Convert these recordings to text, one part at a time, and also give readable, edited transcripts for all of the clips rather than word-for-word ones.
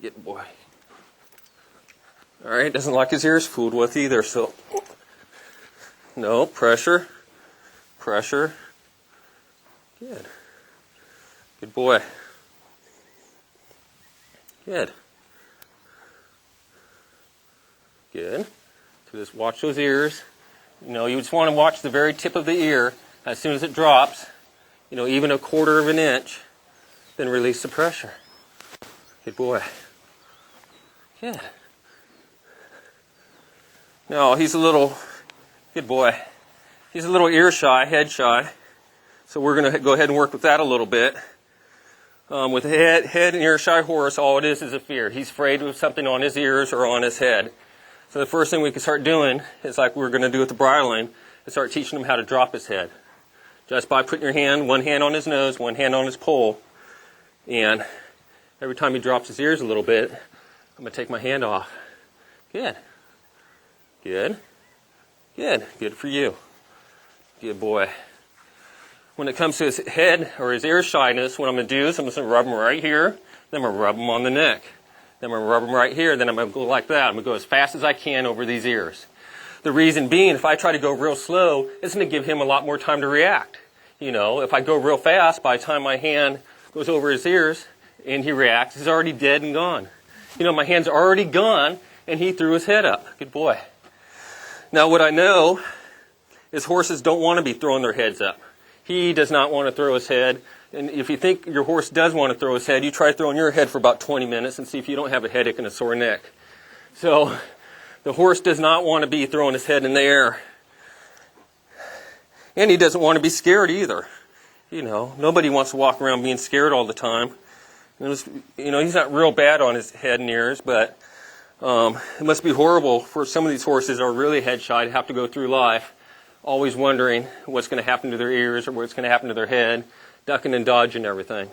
Good boy. All right, doesn't like his ears fooled with either, so no, pressure, pressure. Good. Good boy. Good. Good. So just watch those ears. You know, you just want to watch the very tip of the ear. As soon as it drops, you know, even a quarter of an inch, then release the pressure. Good boy. Good. No, he's a little, good boy. He's a little ear shy, head shy. So we're going to go ahead and work with that a little bit. With a head and ear shy horse, all it is a fear. He's afraid of something on his ears or on his head. So the first thing we can start doing is like we're going to do with the bridling, is start teaching him how to drop his head. Just by putting your hand, one hand on his nose, one hand on his pole. And every time he drops his ears a little bit, I'm going to take my hand off. Good. Good. Good. Good for you. Good boy. When it comes to his head or his ear shyness, what I'm going to do is I'm just going to rub him right here. Then I'm going to rub him on the neck. Then I'm going to rub him right here. Then I'm going to go like that. I'm going to go as fast as I can over these ears. The reason being, if I try to go real slow, it's going to give him a lot more time to react. You know, if I go real fast, by the time my hand goes over his ears and he reacts, he's already dead and gone. You know, my hand's already gone and he threw his head up. Good boy. Now what I know is horses don't want to be throwing their heads up. He does not want to throw his head. And if you think your horse does want to throw his head, you try throwing your head for about 20 minutes and see if you don't have a headache and a sore neck. So the horse does not want to be throwing his head in the air. And he doesn't want to be scared either. You know, nobody wants to walk around being scared all the time. You know, he's not real bad on his head and ears, but it must be horrible for some of these horses that are really head shy to have to go through life always wondering what's going to happen to their ears or what's going to happen to their head, ducking and dodging everything.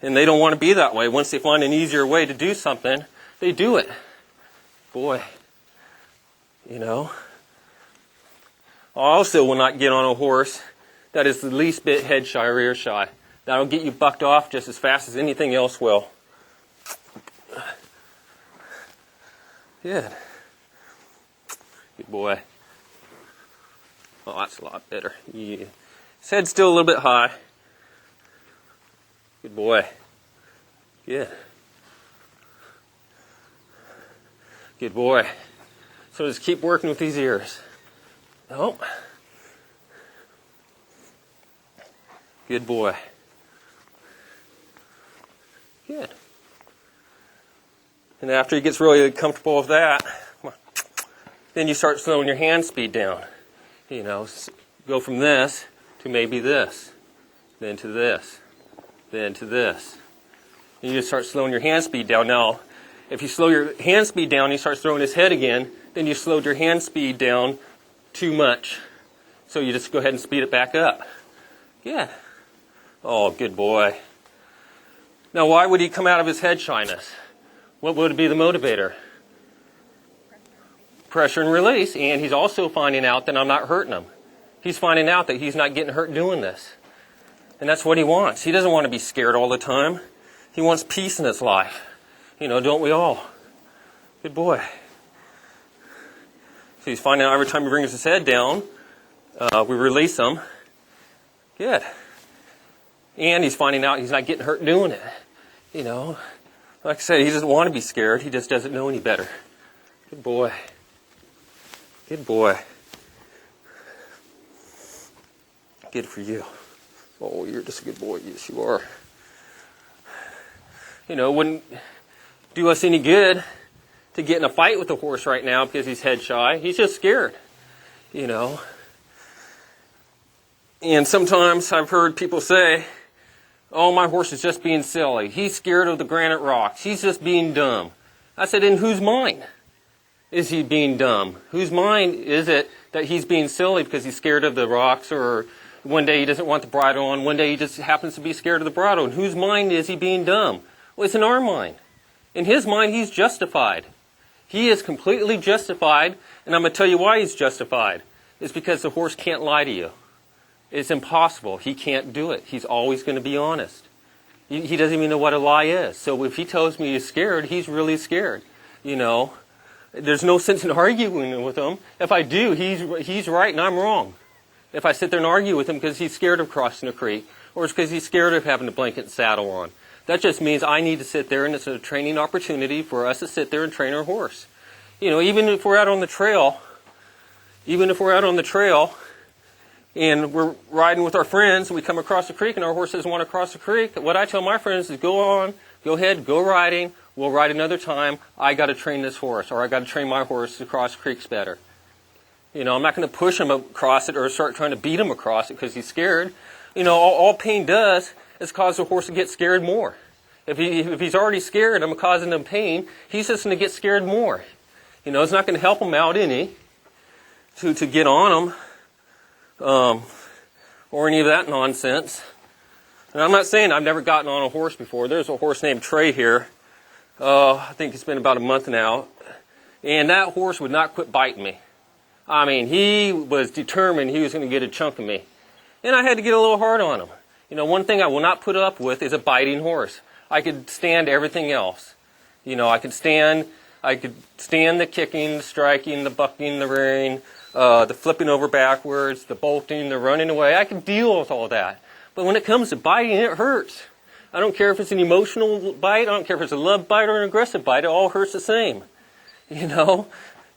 And they don't want to be that way. Once they find an easier way to do something, they do it. Boy, you know. I also will not get on a horse that is the least bit head shy or ear shy. That'll get you bucked off just as fast as anything else will. Good. Good boy. Oh, that's a lot better. Yeah. His head's still a little bit high. Good boy. Good. Good boy. So just keep working with these ears. Oh. Good boy. Good. And after he gets really comfortable with that, then you start slowing your hand speed down. You know, go from this to maybe this, then to this, then to this. And you just start slowing your hand speed down. Now, if you slow your hand speed down and he starts throwing his head again, then you slowed your hand speed down too much. So you just go ahead and speed it back up. Yeah. Oh, good boy. Now, why would he come out of his head shyness? What would be the motivator? Pressure and release. And he's also finding out that I'm not hurting him. He's finding out that he's not getting hurt doing this. And that's what he wants. He doesn't want to be scared all the time. He wants peace in his life. You know, don't we all? Good boy. So he's finding out every time he brings his head down, we release him. Good. And he's finding out he's not getting hurt doing it. You know, like I said, he doesn't want to be scared. He just doesn't know any better. Good boy. Good boy. Good for you. Oh, you're just a good boy. Yes, you are. You know, it wouldn't do us any good to get in a fight with the horse right now because he's head shy. He's just scared, you know. And sometimes I've heard people say, oh, my horse is just being silly. He's scared of the granite rocks. He's just being dumb. I said, in whose mind is he being dumb? Whose mind is it that he's being silly because he's scared of the rocks, or one day he doesn't want the bridle on, one day he just happens to be scared of the bridle? In whose mind is he being dumb? Well, it's in our mind. In his mind, he's justified. He is completely justified, and I'm going to tell you why he's justified. It's because the horse can't lie to you. It's impossible. He can't do it. He's always going to be honest. He doesn't even know what a lie is. So if he tells me he's scared, he's really scared. You know, there's no sense in arguing with him. If I do, he's right and I'm wrong. If I sit there and argue with him because he's scared of crossing a creek, or it's because he's scared of having the blanket and saddle on. That just means I need to sit there, and it's a training opportunity for us to sit there and train our horse. You know, even if we're out on the trail, and we're riding with our friends, and we come across the creek, and our horse doesn't want to cross the creek, what I tell my friends is go on, go ahead, go riding. We'll ride another time. I got to train this horse, or I got to train my horse to cross creeks better. You know, I'm not going to push him across it or start trying to beat him across it because he's scared. You know, all pain does is cause the horse to get scared more. If he's already scared, I'm causing him pain, he's just going to get scared more. You know, it's not going to help him out any to get on him. Or any of that nonsense. And I'm not saying I've never gotten on a horse before. There's a horse named Trey here. I think it's been about a month now. And that horse would not quit biting me. I mean, he was determined he was going to get a chunk of me. And I had to get a little hard on him. You know, one thing I will not put up with is a biting horse. I could stand everything else. You know, I could stand the kicking, the striking, the bucking, the rearing, the flipping over backwards, the bolting, the running away. I can deal with all that. But when it comes to biting, it hurts. I don't care if it's an emotional bite. I don't care if it's a love bite or an aggressive bite. It all hurts the same. You know,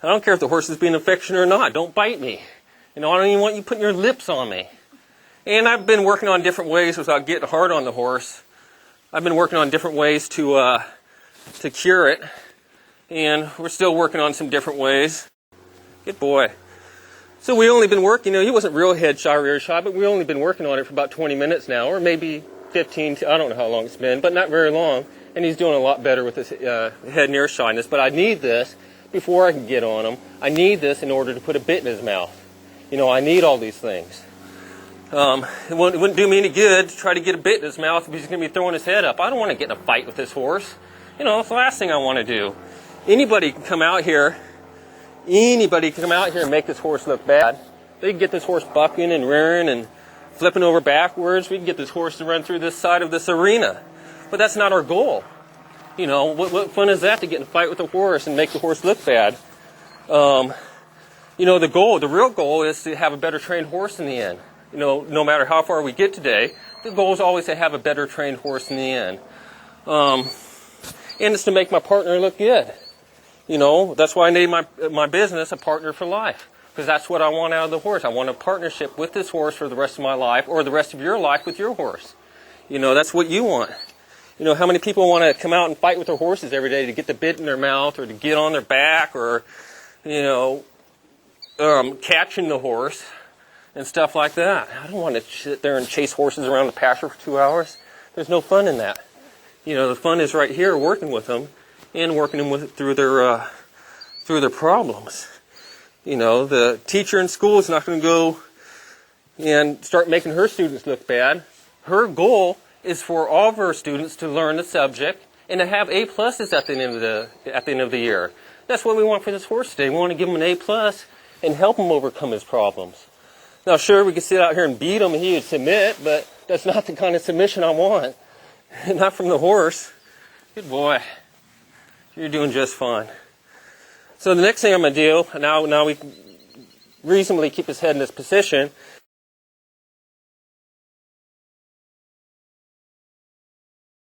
I don't care if the horse is being affectionate or not. Don't bite me. You know, I don't even want you putting your lips on me. And I've been working on different ways without getting hard on the horse. I've been working on different ways to cure it. And we're still working on some different ways. Good boy. So we only been working, you know, he wasn't real head shy or ear shy, but we've only been working on it for about 20 minutes now, or maybe 15, I don't know how long it's been, but not very long. And he's doing a lot better with his head and ear shyness. But I need this before I can get on him. I need this in order to put a bit in his mouth. You know, I need all these things. It wouldn't do me any good to try to get a bit in his mouth if he's going to be throwing his head up. I don't want to get in a fight with this horse. You know, that's the last thing I want to do. Anybody can come out here and make this horse look bad. They can get this horse bucking and rearing and flipping over backwards. We can get this horse to run through this side of this arena. But that's not our goal. You know, what fun is that to get in a fight with a horse and make the horse look bad? You know, the real goal is to have a better trained horse in the end. You know, no matter how far we get today, the goal is always to have a better trained horse in the end. And it's to make my partner look good. You know, that's why I named my business A Partner for Life. Because that's what I want out of the horse. I want a partnership with this horse for the rest of my life, or the rest of your life with your horse. You know, that's what you want. You know, how many people want to come out and fight with their horses every day to get the bit in their mouth, or to get on their back, or, you know, catching the horse and stuff like that. I don't want to sit there and chase horses around the pasture for 2 hours. There's no fun in that. You know, the fun is right here working with them and working them through their problems. You know, the teacher in school is not going to go and start making her students look bad. Her goal is for all of her students to learn the subject and to have A pluses at the end of the year. That's what we want for this horse today. We want to give him an A plus and help him overcome his problems. Now, sure, we could sit out here and beat him and he would submit, but that's not the kind of submission I want. Not from the horse. Good boy. You're doing just fine. So the next thing I'm going to do, now we reasonably keep his head in this position,